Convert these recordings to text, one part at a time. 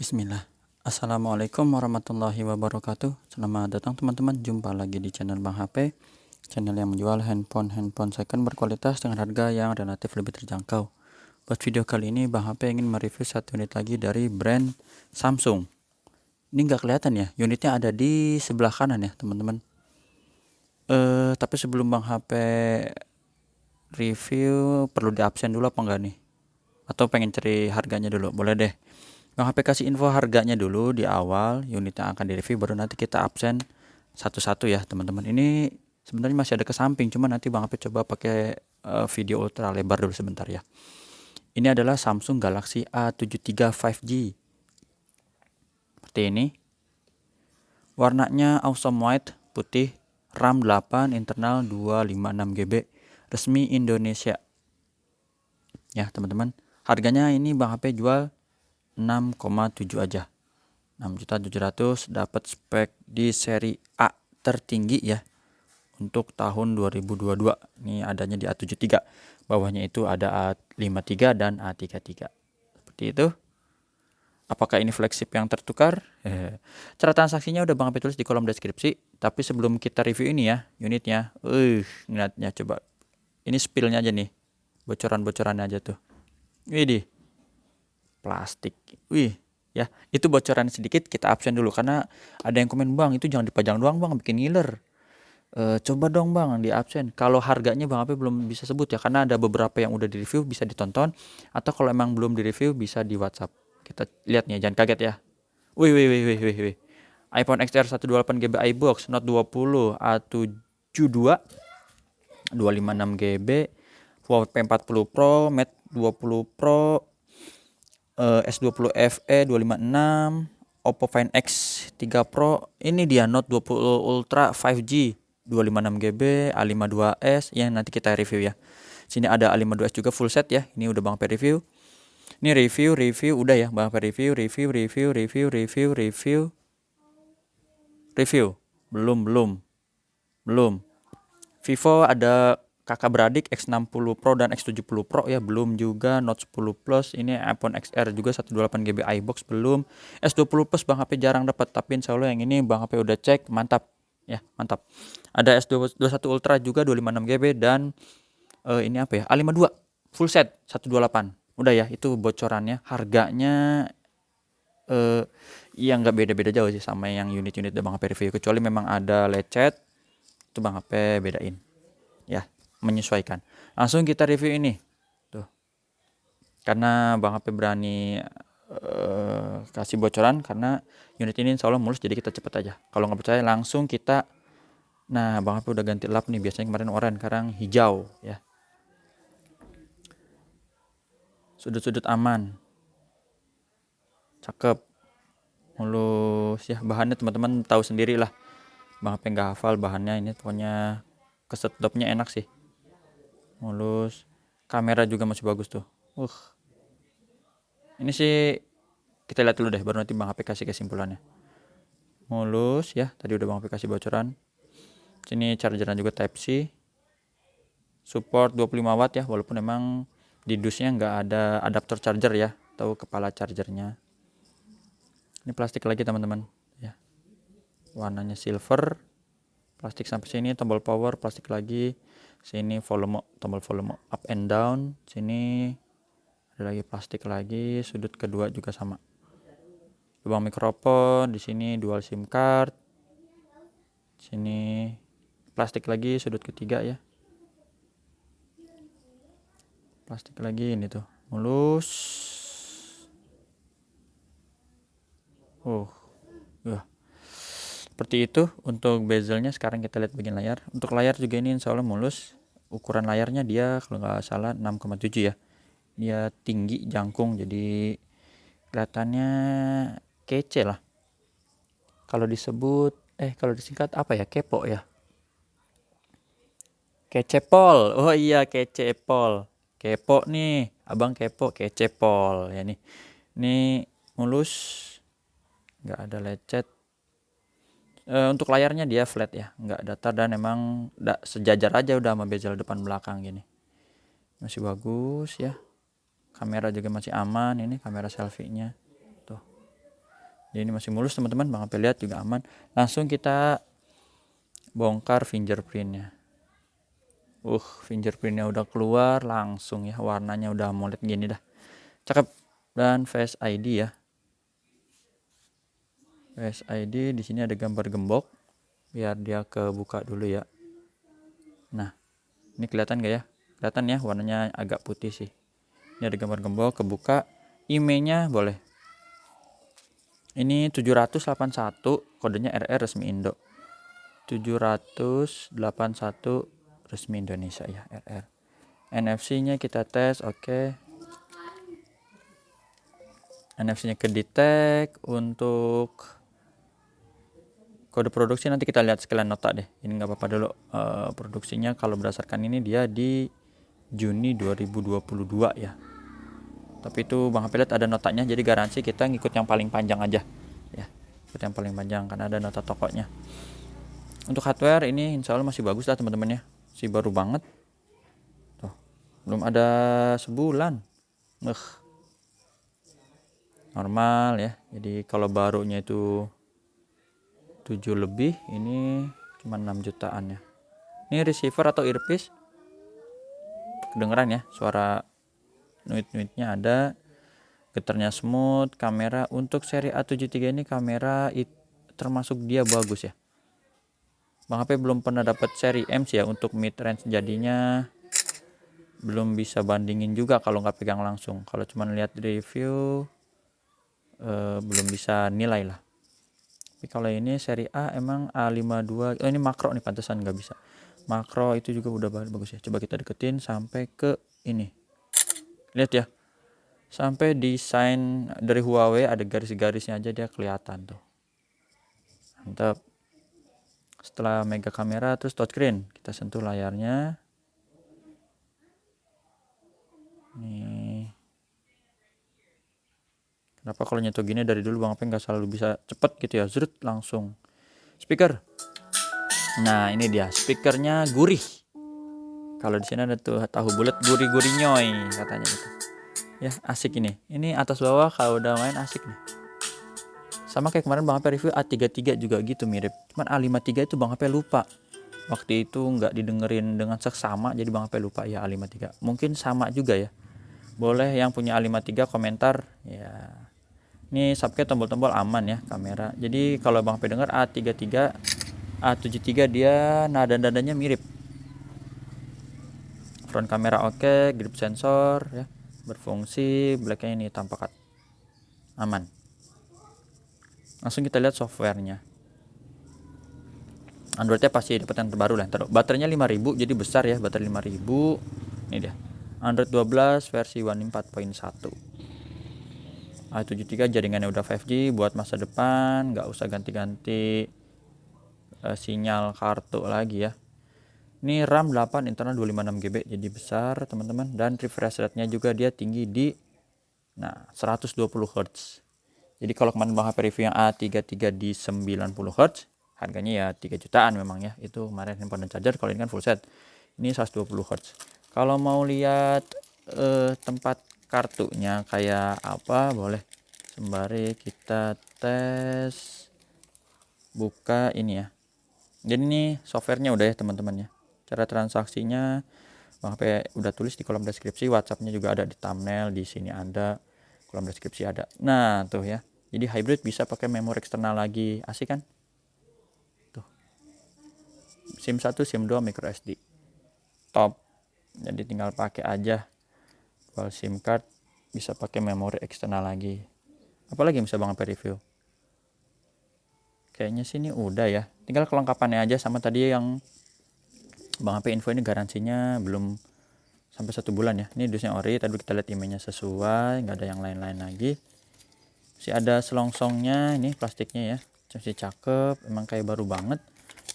Bismillah. Assalamualaikum warahmatullahi wabarakatuh. Selamat datang teman-teman. Jumpa lagi di channel Bang HP, channel yang menjual handphone second berkualitas dengan harga yang relatif lebih terjangkau. Buat video kali ini Bang HP ingin mereview satu unit lagi dari brand Samsung. Ini nggak kelihatan ya, unitnya ada di sebelah kanan ya teman-teman. Tapi sebelum Bang HP review, perlu di absen dulu apa enggak nih? Atau pengen cari harganya dulu? Boleh deh. Bang HP kasih info harganya dulu di awal, unit yang akan direview, baru nanti kita absen satu-satu ya teman-teman. Ini sebenarnya masih ada ke samping, cuma nanti Bang HP coba pakai video ultra lebar dulu sebentar ya. Ini adalah Samsung Galaxy A73 5G. Seperti ini. Warnanya awesome white, putih, RAM 8, internal 256 GB, resmi Indonesia. Ya teman-teman, harganya ini Bang HP jual 6,7 aja. 6.700.000 dapat spek di seri A tertinggi ya untuk tahun 2022. Ini adanya di A73. Bawahnya itu ada A53 dan A33. Seperti itu. Apakah ini flagship yang tertukar? Cara transaksinya udah Bang Ape tulis di kolom deskripsi. Tapi sebelum kita review ini ya, unitnya. Ngeliatnya coba. Ini spillnya aja nih. Bocoran-bocorannya aja tuh. Widih. Plastik. Wih. Ya, itu bocoran sedikit kita absen dulu karena ada yang komen, "Bang, itu jangan dipajang doang, Bang, bikin ngiler." Coba dong, Bang, di absen. Kalau harganya Bang Ape belum bisa sebut ya karena ada beberapa yang udah di-review bisa ditonton, atau kalau emang belum di-review bisa di WhatsApp. Kita lihat nih, jangan kaget ya. Wih, wih, wih, wih, wih, wih. iPhone XR 128 GB iBox, Note 20, A72, 256 GB, Huawei P40 Pro, Mate 20 Pro, S20 FE 256, Oppo Find X3 Pro. Ini dia Note 20 Ultra 5G 256 GB, A52s yang nanti kita review ya. Sini ada A52s juga full set ya. Ini udah Bang Pe review. Ini review udah ya Bang Pe review. Belum. Vivo ada kakak beradik X60 Pro dan X70 Pro ya, belum juga. Note 10 Plus, ini iPhone XR juga 128 GB iBox belum. S20 Plus Bang HP jarang dapat, tapi insya Allah yang ini Bang HP udah cek, mantap ya, mantap. Ada S21 Ultra juga 256 GB dan ini apa ya, A52 full set 128. Udah ya, itu bocorannya. Harganya ya nggak beda-beda jauh sih sama yang unit-unit Bang HP review, kecuali memang ada lecet, itu Bang HP bedain ya, menyesuaikan. Langsung kita review ini tuh, karena Bang HP berani kasih bocoran karena unit ini insya Allah mulus, jadi kita cepet aja. Kalau nggak percaya langsung kita. Nah, Bang HP udah ganti lap nih, biasanya kemarin oranye, sekarang hijau ya. Sudut-sudut aman, cakep, mulus ya. Bahannya teman-teman tahu sendiri lah, Bang HP nggak hafal bahannya. Ini pokoknya kesetupnya enak sih, mulus. Kamera juga masih bagus tuh. Ini sih kita lihat dulu deh, baru nanti Bang HP kasih kesimpulannya. Mulus ya, tadi udah Bang HP kasih bocoran. Sini chargeran juga Type C, support 25 watt ya, walaupun memang di dusnya nggak ada adaptor charger ya, atau kepala chargernya. Ini plastik lagi teman-teman ya, warnanya silver. Plastik sampai sini, tombol power plastik lagi. Sini volume, tombol volume up and down. Sini ada lagi plastik lagi, sudut kedua juga sama. Lubang mikrofon, di sini dual SIM card. Sini plastik lagi, sudut ketiga ya. Plastik lagi, ini tuh mulus. Seperti itu untuk bezelnya. Sekarang kita lihat bagian layar. Untuk layar juga ini insya Allah mulus. Ukuran layarnya dia kalau nggak salah 6,7 ya. Dia tinggi, jangkung, jadi kelihatannya kece lah. Kalau disebut, kalau disingkat apa ya? Kepo ya. Kecepol. Oh iya, kecepol. Kepo nih, abang kepo, kecepol ya nih. Ini mulus, nggak ada lecet. Untuk layarnya dia flat ya, nggak datar, dan emang sejajar aja udah sama bezel depan belakang gini. Masih bagus ya. Kamera juga masih aman, ini kamera selfie-nya. Tuh. Jadi ini masih mulus teman-teman, Bang HP lihat juga aman. Langsung kita bongkar fingerprintnya. Fingerprintnya udah keluar langsung ya, warnanya udah AMOLED gini dah, cakep. Dan Face ID ya, Face ID di sini ada gambar gembok, biar dia kebuka dulu ya. Nah ini kelihatan gak ya? Kelihatan ya, warnanya agak putih sih. Ini ada gambar gembok kebuka. IMEI-nya boleh. Ini 781, kodenya RR resmi Indo. 781 resmi Indonesia ya, RR. NFC-nya kita tes, oke. NFC-nya ke detect. Untuk kode produksi nanti kita lihat sekalian nota deh. Ini nggak apa-apa dulu. Produksinya kalau berdasarkan ini dia di Juni 2022 ya. Tapi itu Bang HP lihat ada notanya, jadi garansi kita ngikut yang paling panjang aja ya. Ikut yang paling panjang karena ada nota tokonya. Untuk hardware ini insya Allah masih bagus lah teman-teman ya. Masih baru banget. Tuh, belum ada sebulan. Normal ya. Jadi kalau barunya itu 7 lebih, ini cuma 6 jutaan ya. Ini receiver atau earpiece. Kedengeran ya suara nuit-nuitnya ada. Getarnya smooth. Kamera untuk seri A73 ini kamera termasuk dia bagus ya. Bang HP belum pernah dapat seri M sih ya untuk mid range, jadinya belum bisa bandingin juga kalau nggak pegang langsung. Kalau cuma lihat review belum bisa nilai lah. Tapi kalau ini seri A emang A52. Oh ini makro nih, pantesan nggak bisa. Makro itu juga udah bagus ya. Coba kita deketin sampai ke ini. Lihat ya. Sampai desain dari Huawei ada garis-garisnya aja dia kelihatan tuh. Mantap. Setelah mega kamera terus touchscreen, kita sentuh layarnya. Nih. Kenapa kalau nyentuh gini dari dulu Bang Pen nggak selalu bisa cepet gitu ya, zrut langsung. Speaker. Nah ini dia, speakernya gurih. Kalau di sini ada tuh tahu bulat gurih-gurih nyoy katanya gitu. Ya asik ini. Ini atas bawah kalau udah main asik nih. Sama kayak kemarin Bang HP review A33 juga gitu mirip. Cuman A53 itu Bang HP lupa. Waktu itu nggak didengerin dengan seksama, jadi Bang HP lupa ya A53. Mungkin sama juga ya. Boleh yang punya A53 komentar ya. Ini subcap tombol-tombol aman ya kamera. Jadi kalau Bang P dengar A33, A73 dia nada-nadanya mirip. Front kamera oke, grip sensor ya, berfungsi, blacknya ini tampak aman. Langsung kita lihat softwarenya. Androidnya pasti dapat yang terbaru lah. Baterainya 5000, jadi besar ya, baterai 5000. Ini dia. Android 12 versi One 4.1. A73 jaringannya udah 5G buat masa depan, nggak usah ganti-ganti sinyal kartu lagi ya. Ini RAM 8 internal 256 GB, jadi besar teman-teman, dan refresh rate-nya juga dia tinggi di 120 Hz. Jadi kalau kemarin Bang HP review yang A33 di 90 Hz, harganya ya 3 jutaan memang ya. Itu kemarin handphone dan charger, kalau ini kan full set. Ini 120 Hz. Kalau mau lihat tempat kartunya kayak apa, boleh sembari kita tes buka ini ya. Jadi ini softwarenya udah ya teman-teman ya. Cara transaksinya Bang HP udah tulis di kolom deskripsi, WhatsAppnya juga ada di thumbnail, di sini ada, kolom deskripsi ada. Nah tuh ya, jadi hybrid bisa pakai memori eksternal lagi, asik kan? Tuh, SIM 1, SIM 2, micro SD, top. Jadi tinggal pakai aja. Kalau SIM card bisa pakai memori eksternal lagi. Apalagi yang bisa Bang HP review? Kayaknya sini udah ya. Tinggal kelengkapannya aja sama tadi yang Bang HP info, ini garansinya belum sampai 1 bulan ya. Ini dusnya ori, tadi kita lihat emailnya sesuai, nggak ada yang lain-lain lagi. Masih ada selongsongnya, ini plastiknya ya, masih cakep, emang kayak baru banget.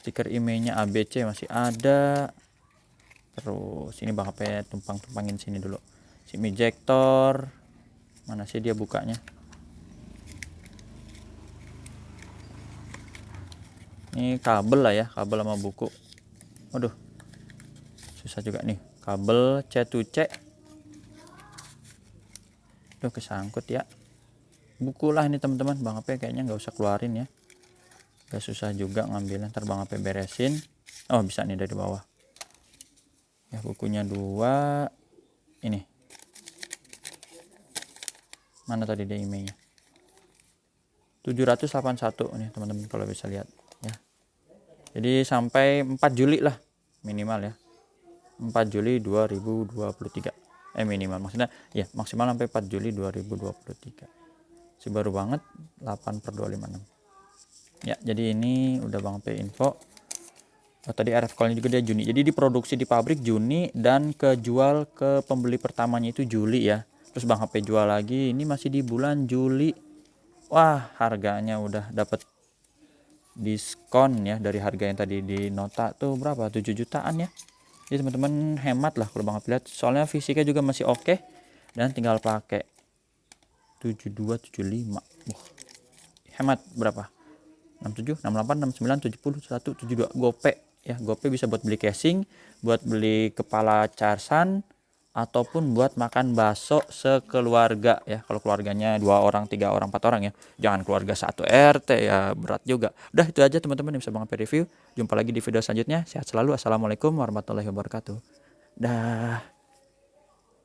Stiker emailnya ABC masih ada. Terus ini Bang HP tumpang-tumpangin sini dulu. SIM ejector, mana sih dia bukanya? Ini kabel lah ya, kabel sama buku. Waduh, susah juga nih. Kabel C to C. Duh, kesangkut ya. buku lah ini teman-teman. Bang HP kayaknya nggak usah keluarin ya, gak susah juga ngambilnya, ntar Bang HP beresin. Oh bisa nih dari bawah ya, bukunya 2 ini. Mana tadi dia emailnya, 781 nih teman-teman kalau bisa lihat ya. Jadi sampai 4 Juli lah minimal ya, 4 Juli 2023 minimal, maksudnya ya maksimal sampai 4 Juli 2023. Si baru banget 8/256 ya. Jadi ini udah Bang P info. Oh, tadi RF call-nya juga dia Juni, jadi diproduksi di pabrik Juni dan kejual ke pembeli pertamanya itu Juli ya. Terus Bang HP jual lagi ini masih di bulan Juli. Wah harganya udah dapat diskon ya dari harga yang tadi di nota tuh berapa, 7 jutaan ya. Jadi teman-teman hemat lah kalau Bang HP lihat, soalnya fisiknya juga masih oke dan tinggal pakai 7275. Hemat berapa, 67, 68, 69, 70, 172 gope ya. Gope bisa buat beli casing, buat beli kepala charsan, ataupun buat makan bakso sekeluarga ya. Kalau keluarganya 2 orang, 3 orang, 4 orang ya. Jangan keluarga 1 RT ya, berat juga. Udah itu aja teman-teman yang bisa Bang P review. Jumpa lagi di video selanjutnya. Sehat selalu. Assalamualaikum warahmatullahi wabarakatuh. Dah.